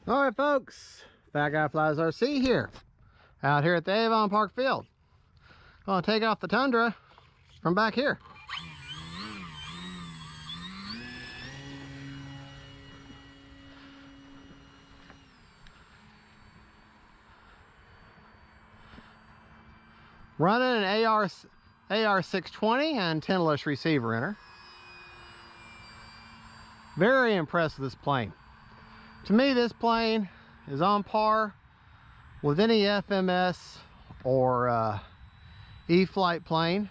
All right, folks, Fat Guy Flies RC here, out here at the Avon Park Field. Gonna take off the Tundra from back here. Running an AR620 and tenless receiver in her. Very impressed with this plane. To me, this plane is on par with any FMS or E-Flight plane.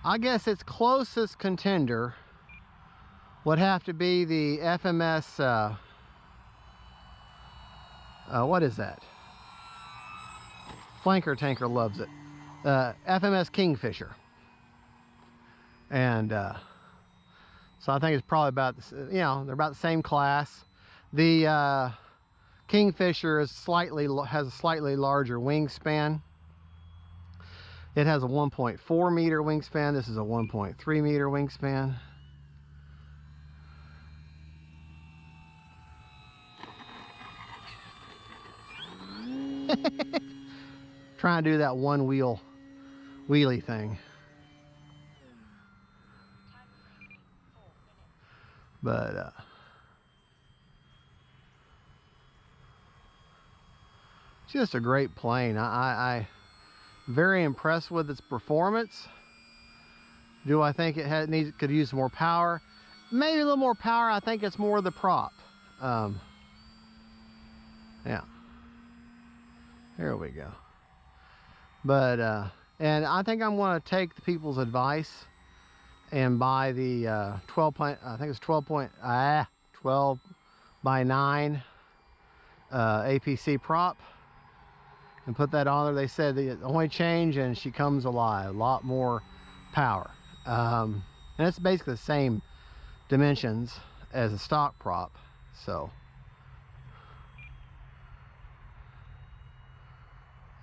I guess its closest contender would have to be the FMS, what is that? Flanker Tanker loves it. FMS Kingfisher. And so I think it's probably about, they're about the same class. The Kingfisher is has a slightly larger wingspan. It has a 1.4 meter wingspan. This is a 1.3 meter wingspan. Trying to do that one wheel wheelie thing. But just a great plane. I very impressed with its performance. Do I think it could use more power? Maybe a little more power. I think it's more the prop. Yeah, there we go. But and I think I'm going to take the people's advice and buy the 12 by 9 APC prop and put that on there. They said the only change, and she comes alive, a lot more power, and it's basically the same dimensions as a stock prop. So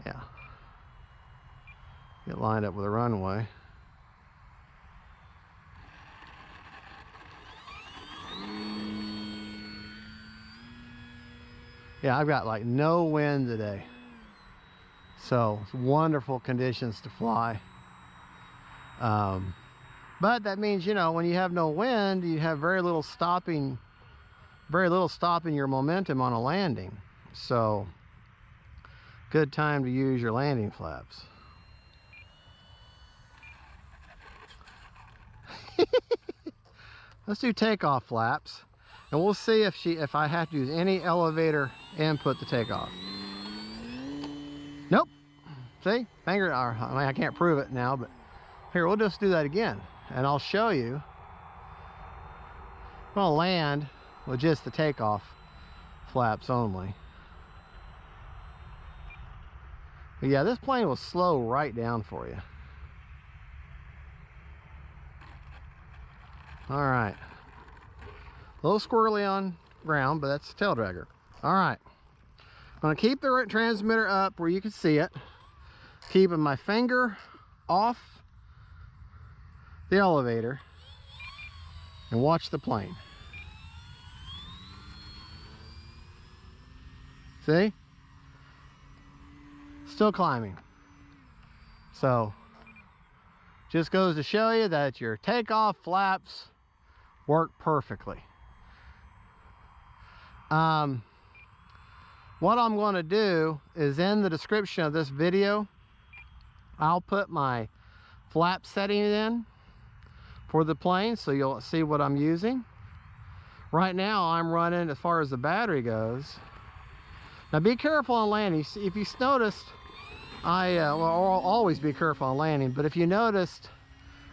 yeah, get lined up with a runway. Yeah, I've got like no wind today, so it's wonderful conditions to fly. But that means, when you have no wind, you have very little stopping your momentum on a landing. So good time to use your landing flaps. Let's do takeoff flaps, and we'll see if I have to use any elevator input to take off. Nope. See, I can't prove it now, but here, we'll just do that again, and I'll show you. I'm gonna land with just the takeoff flaps only. But yeah, this plane will slow right down for you. All right, a little squirrely on ground, but that's the tail dragger. All right, I'm gonna keep the transmitter up where you can see it, keeping my finger off the elevator, and watch the plane. See? Still climbing. So just goes to show you that your takeoff flaps work perfectly. What I'm going to do is, in the description of this video, I'll put my flap settings in for the plane, so you'll see what I'm using. Right now I'm running, as far as the battery goes. Now be careful on landing. If you noticed, I'll always be careful on landing, but if you noticed,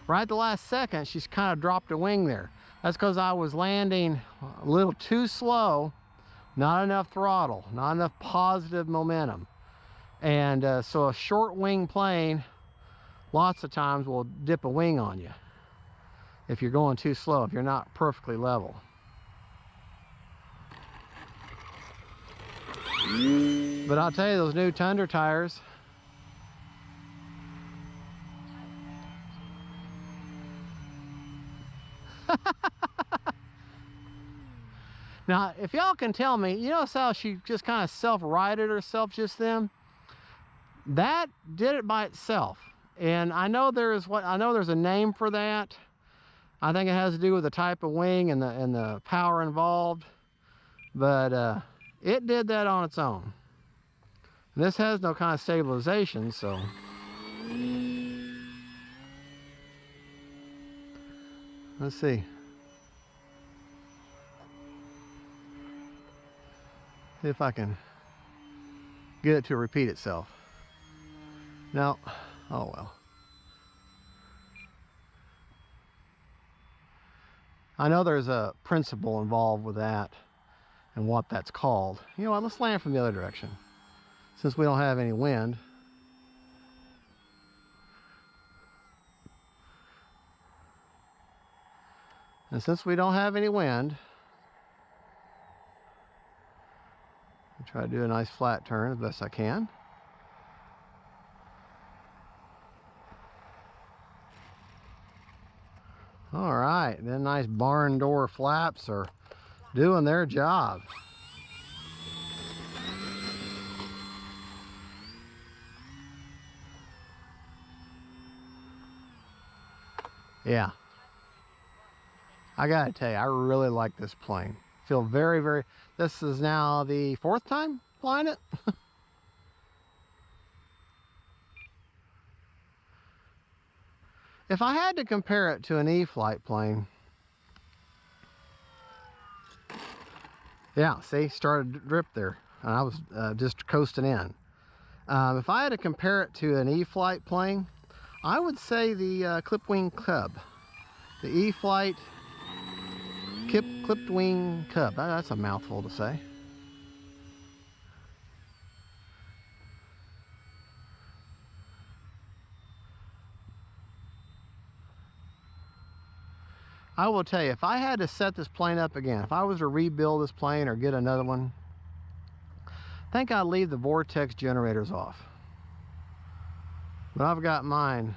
right at the last second, she's kind of dropped a wing there. That's because I was landing a little too slow, not enough throttle, not enough positive momentum. And so a short wing plane lots of times will dip a wing on you if you're going too slow, if you're not perfectly level. But I'll tell you, those new Tundra tires, Now, if y'all can tell me, you notice how she just kind of self-righted herself just then? That did it by itself. And I know there's a name for that. I think it has to do with the type of wing and the power involved. But it did that on its own. And this has no kind of stabilization, so. Let's see. See if I can get it to repeat itself. No. Oh well. I know there's a principle involved with that and what that's called. You know what, let's land from the other direction. Since we don't have any wind. And since we don't have any wind, I'll try to do a nice flat turn as best I can. All right, then nice barn door flaps are doing their job. Yeah. I gotta tell you, I really like this plane. Feel very, very, this is now the 4th time flying it. If I had to compare it to an E-flight plane, yeah, see, started to drip there. And I was just coasting in. If I had to compare it to an E-flight plane, I would say the clipped wing Cub. The E-flight clipped wing Cub. That's a mouthful to say. I will tell you, if I had to set this plane up again, if I was to rebuild this plane or get another one, I think I'd leave the vortex generators off. But I've got mine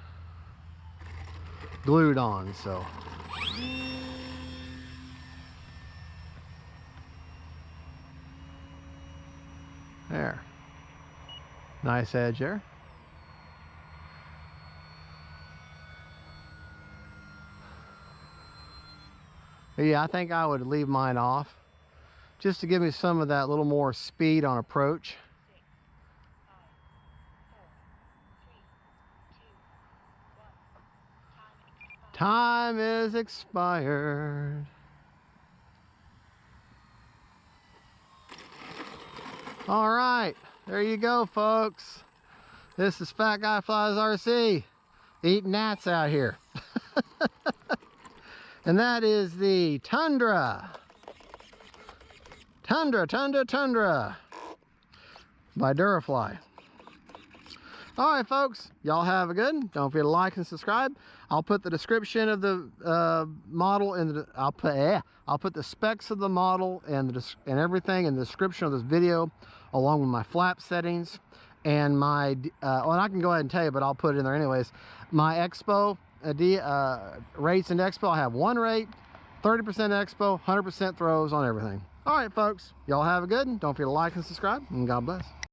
glued on, so. There. Nice edge there. Yeah, I think I would leave mine off just to give me some of that little more speed on approach. Time is expired. All right, there you go, folks. This is Fat Guy Flies RC eating gnats out here. And that is the Tundra. Tundra by Durafly. All right, folks, y'all have a good one. Don't forget to like and subscribe. I'll put the description of the model in the. I'll put the specs of the model and everything in the description of this video, along with my flap settings and my. Well, I can go ahead and tell you, but I'll put it in there anyways. My expo rates in expo. I have 1 rate, 30% expo, 100% throws on everything. All right, folks, y'all have a good one. Don't forget to like and subscribe, and God bless.